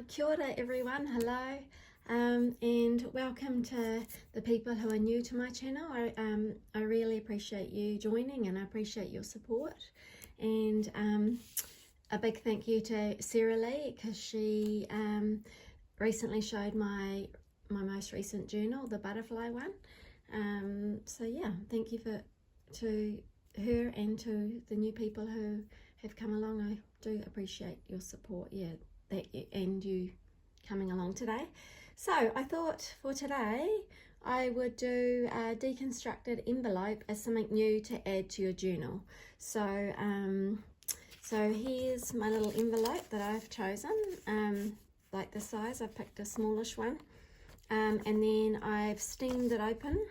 Kia ora everyone, hello, and welcome to the people who are new to my channel. I really appreciate you joining and I appreciate your support, and a big thank you to Sarah Lee because she recently showed my most recent journal, the butterfly one. So yeah, thank you to her and to the new people who have come along. I do appreciate your support, and you coming along today. So I thought for today I would do a deconstructed envelope as something new to add to your journal. So here's my little envelope that I've chosen, like the size. I've picked a smallish one, and then I've steamed it open,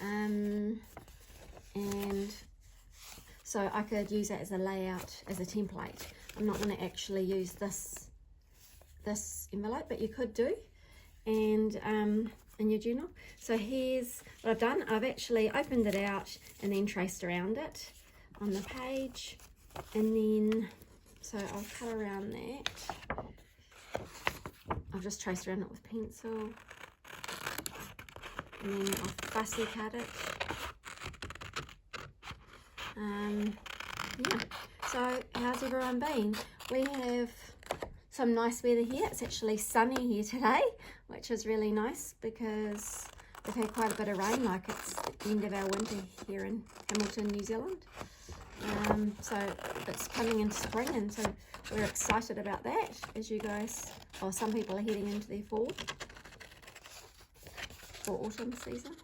and so I could use it as a layout, as a template. I'm not going to actually use this envelope, but you could do, and in your journal. So here's what I've done. I've actually opened it out and then traced around it on the page, and then so I'll cut around that. I've just traced around it with pencil, and then I'll fussy cut it. Yeah, so how's everyone been? We have some nice weather here. It's actually sunny here today, which is really nice because we've had quite a bit of rain, like it's the end of our winter here in Hamilton, New Zealand. So it's coming into spring, and so we're excited about that, as you guys, or some people are heading into their fall or autumn season.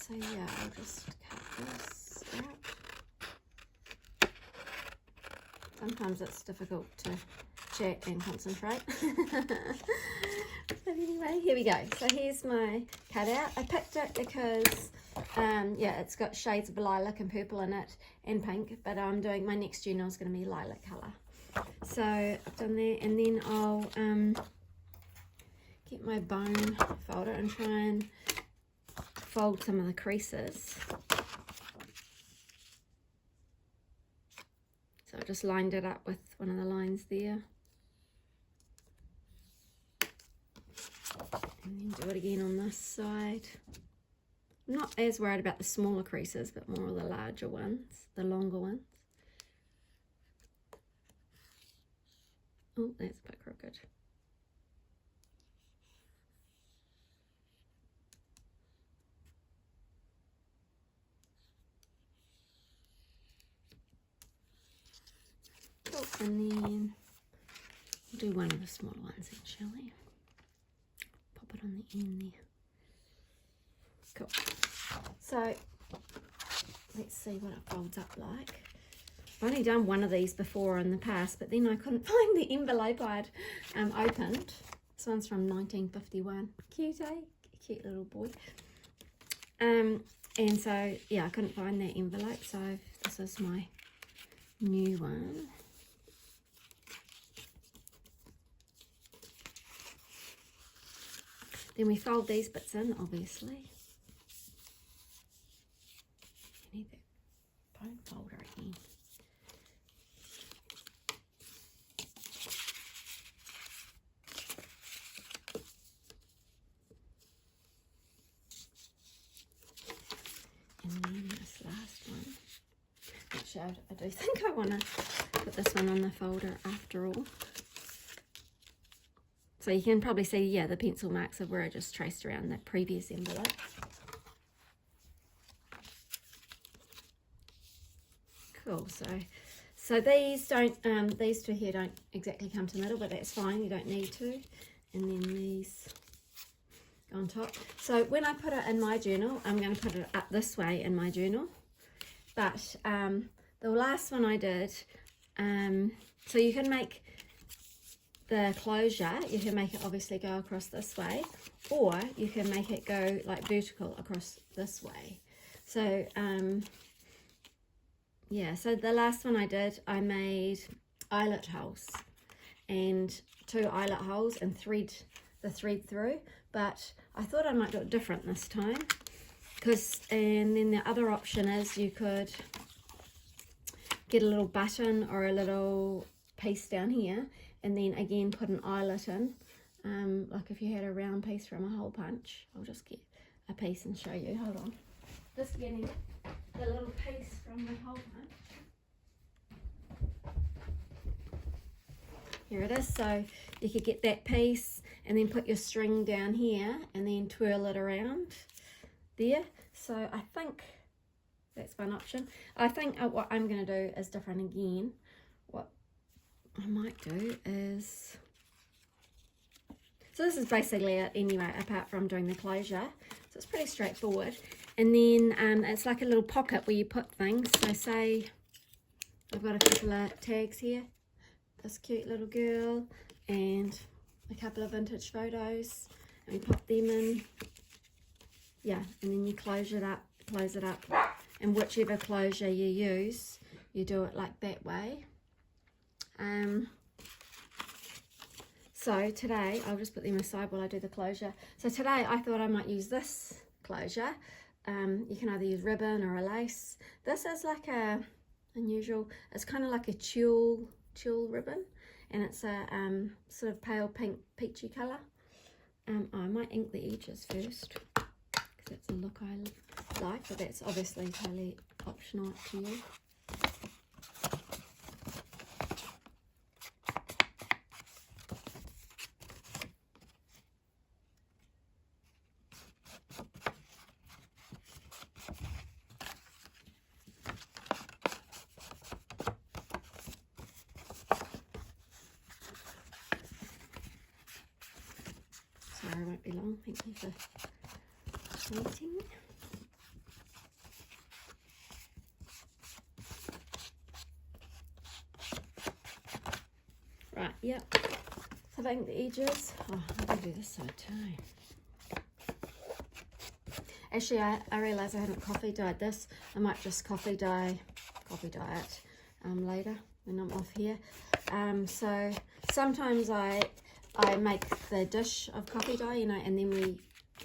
So yeah, I'll just cut this out. Sometimes it's difficult to chat and concentrate. But anyway, here we go. So here's my cutout. I picked it because, yeah, it's got shades of lilac and purple in it and pink, but I'm doing, my next journal is going to be lilac colour. So I've done that, and then I'll get my bone folder and try and fold some of the creases. So I just lined it up with one of the lines there, and then do it again on this side. I'm not as worried about the smaller creases, but more of the larger ones, the longer ones. Oh, that's a bit crooked. And then we'll do one of the smaller ones actually. Pop it on the end there. Cool. So let's see what it folds up like. I've only done one of these before in the past, but then I couldn't find the envelope I'd opened. This one's from 1951. Cute, eh? Cute little boy. And so yeah, I couldn't find that envelope, so this is my new one. Then we fold these bits in, obviously. You need that bone folder again. And then this last one. Actually, I do think I want to put this one on the folder after all. So you can probably see, yeah, the pencil marks of where I just traced around that previous envelope. Cool. So these don't, these two here don't exactly come to the middle, but that's fine. You don't need to. And then these go on top. So when I put it in my journal, I'm going to put it up this way in my journal. But the last one I did, so you can make the closure, you can make it obviously go across this way, or you can make it go like vertical across this way. So yeah, so the last one I did, I made eyelet holes, and 2 eyelet holes, and thread the thread through, but I thought I might do it different this time, because, and then the other option is you could get a little button or a little piece down here, and then again put an eyelet in. Like if you had a round piece from a hole punch. I'll just get a piece and show you. Hold on. Just getting the little piece from the hole punch. Here it is. So you could get that piece and then put your string down here and then twirl it around there. So I think that's one option. I think what I'm going to do is different again. What I might do is... So this is basically it anyway, apart from doing the closure. So it's pretty straightforward. And then it's like a little pocket where you put things. So say I've got a couple of tags here. This cute little girl and a couple of vintage photos. And we pop them in. Yeah, and then you close it up. And whichever closure you use, you do it like that way. So today, I'll just put them aside while I do the closure. So today I thought I might use this closure. You can either use ribbon or a lace. This is like a unusual, it's kind of like a tulle ribbon. And it's a sort of pale pink peachy colour. I might ink the edges first, because that's a look I like, but that's obviously totally optional up to you. Sorry, I won't be long. Thank you for waiting. Right, yep. So I've inked the edges. Oh, I'll do this side too. Actually, I realise I haven't coffee dyed this. I might just coffee dye it later when I'm off here. So sometimes I make the dish of coffee dye, you know, and then we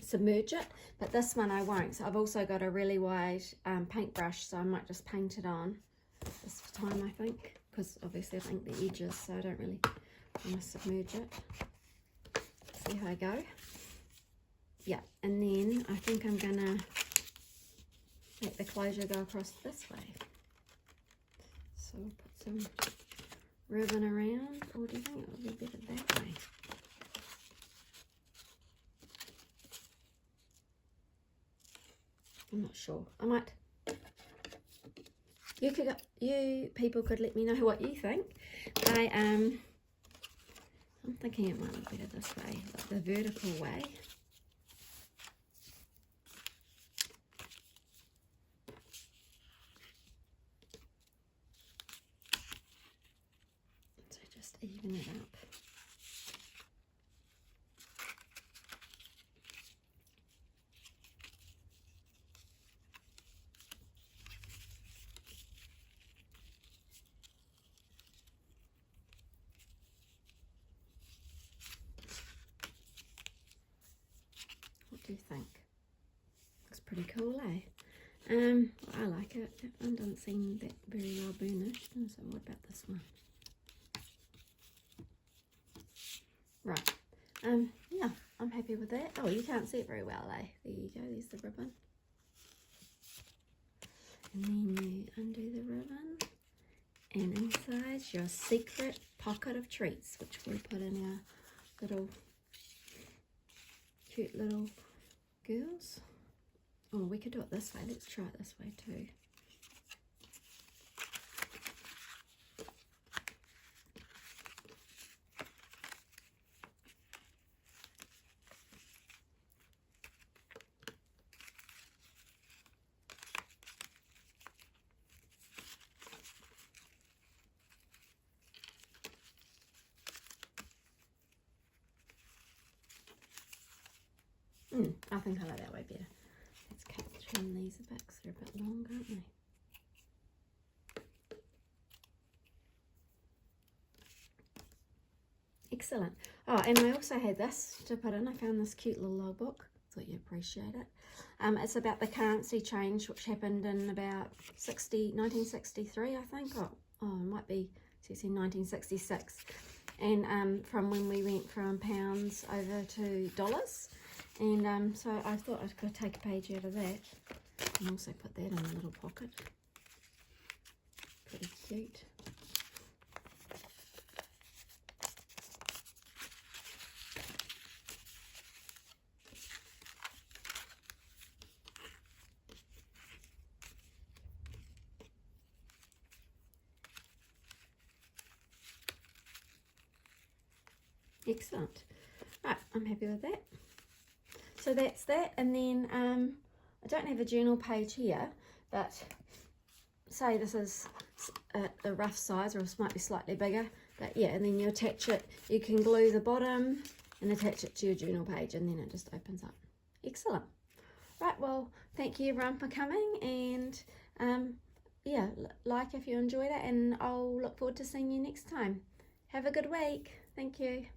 submerge it, but this one I won't. So I've also got a really wide paintbrush, so I might just paint it on this time, I think, because obviously I've inked the edges, so I don't really want to submerge it. See how I go? Yeah, and then I think I'm gonna make the closure go across this way. So we'll put some ribbon around, or do you think it would be better that way? I'm not sure. I might. You people could let me know what you think. I'm thinking it might be better this way, like the vertical way. So just even it up. What do you think? Looks pretty cool, eh? I like it. That one doesn't seem that very well burnished. So what about this one? Right. Yeah, I'm happy with that. Oh, you can't see it very well, eh? There you go. There's the ribbon. And then you undo the ribbon. And inside's your secret pocket of treats, which we put in our little cute little girls. Oh, we could do it this way. Let's try it this way too. I think I like that way better. Let's trim these back so they're a bit longer, aren't they? Excellent. Oh, and I also had this to put in. I found this cute little logbook. thought you'd appreciate it. It's about the currency change which happened in about 1963, I think. Oh, it might be 1966. And from when we went from pounds over to dollars. And so I thought I could take a page out of that and also put that in a little pocket. Pretty cute. Excellent. Right, I'm happy with that. So that's that. And then I don't have a journal page here, but say this is a rough size, or it might be slightly bigger, but yeah, and then you attach it, you can glue the bottom and attach it to your journal page, and then it just opens up. Excellent. Right, well, thank you everyone for coming, and yeah, like if you enjoyed it, and I'll look forward to seeing you next time. Have a good week. Thank you.